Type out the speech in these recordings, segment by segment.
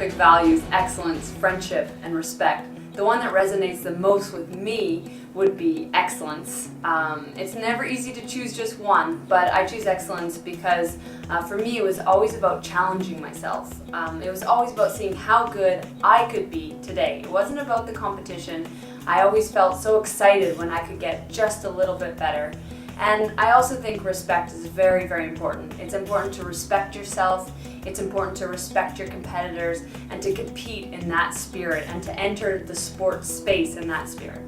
Olympic values, excellence, friendship, and respect, the one that resonates the most with me would be excellence. It's never easy to choose just one, but I choose excellence because for me it was always about challenging myself. It was always about seeing how good I could be today. It wasn't about the competition. I always felt so excited when I could get just a little bit better. And I also think respect is very, very important. It's important to respect yourself, it's important to respect your competitors, and to compete in that spirit, and to enter the sports space in that spirit.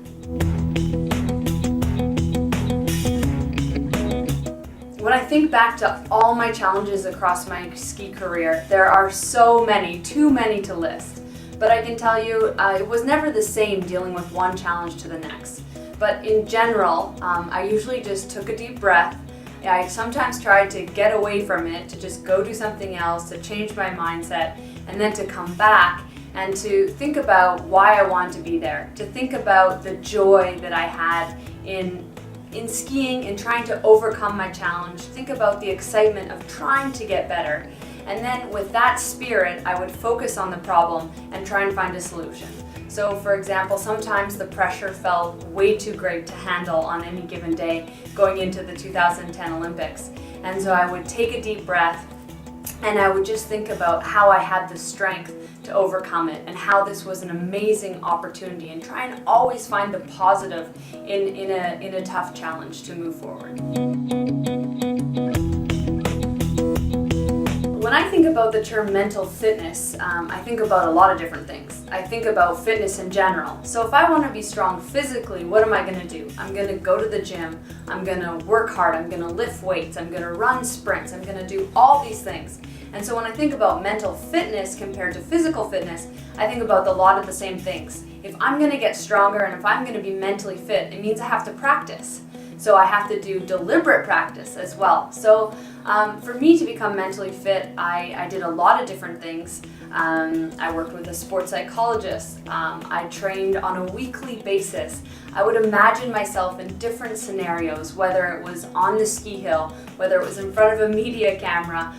When I think back to all my challenges across my ski career, there are so many, too many to list. But I can tell you, it was never the same dealing with one challenge to the next. But in general, I usually just took a deep breath. I sometimes tried to get away from it, to just go do something else, to change my mindset, and then to come back and to think about why I wanted to be there, to think about the joy that I had in skiing and trying to overcome my challenge, think about the excitement of trying to get better. And then with that spirit, I would focus on the problem and try and find a solution. So for example, sometimes the pressure felt way too great to handle on any given day going into the 2010 Olympics. And so I would take a deep breath and I would just think about how I had the strength to overcome it and how this was an amazing opportunity, and try and always find the positive in a tough challenge to move forward. When I think about the term mental fitness, I think about a lot of different things. I think about fitness in general. So if I want to be strong physically, what am I going to do? I'm going to go to the gym, I'm going to work hard, I'm going to lift weights, I'm going to run sprints, I'm going to do all these things. And so when I think about mental fitness compared to physical fitness, I think about a lot of the same things. If I'm going to get stronger and if I'm going to be mentally fit, it means I have to practice. So I have to do deliberate practice as well. So for me to become mentally fit, I did a lot of different things. I worked with a sports psychologist. I trained on a weekly basis. I would imagine myself in different scenarios, whether it was on the ski hill, whether it was in front of a media camera,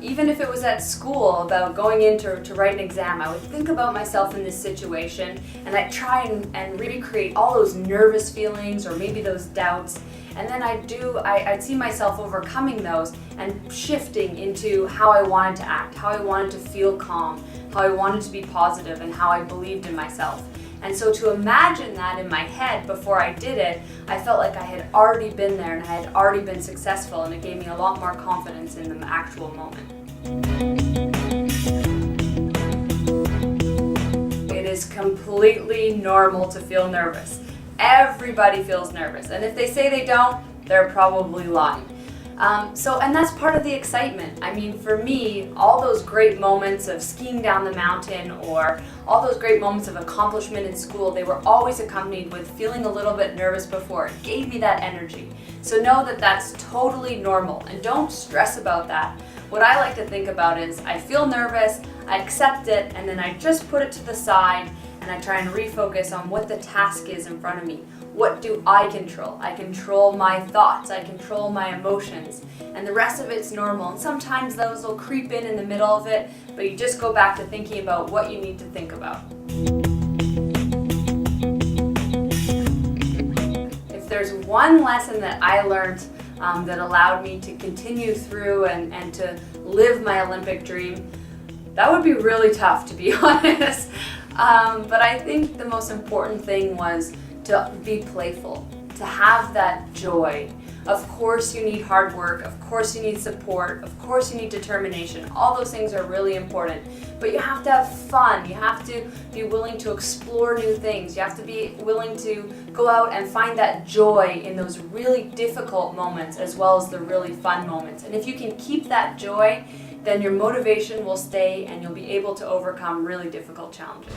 even if it was at school about going in to write an exam. I would think about myself in this situation and I'd try and recreate all those nervous feelings or maybe those doubts. And then I'd see myself overcoming those and shifting into how I wanted to act, how I wanted to feel calm, how I wanted to be positive, and how I believed in myself. And so to imagine that in my head before I did it, I felt like I had already been there and I had already been successful, and it gave me a lot more confidence in the actual moment. It is completely normal to feel nervous. Everybody feels nervous, and if they say they don't, they're probably lying. And that's part of the excitement. I mean, for me, all those great moments of skiing down the mountain or all those great moments of accomplishment in school, they were always accompanied with feeling a little bit nervous before. It gave me that energy. So know that that's totally normal, and don't stress about that. What I like to think about is I feel nervous, I accept it, and then I just put it to the side and I try and refocus on what the task is in front of me. What do I control? I control my thoughts, I control my emotions, and the rest of it's normal. And sometimes those will creep in the middle of it, but you just go back to thinking about what you need to think about. If there's one lesson that I learned that allowed me to continue through and to live my Olympic dream, that would be really tough, to be honest. But I think the most important thing was to be playful, to have that joy. Of course you need hard work, of course you need support, of course you need determination. All those things are really important, but you have to have fun. You have to be willing to explore new things. You have to be willing to go out and find that joy in those really difficult moments as well as the really fun moments. And if you can keep that joy, then your motivation will stay and you'll be able to overcome really difficult challenges.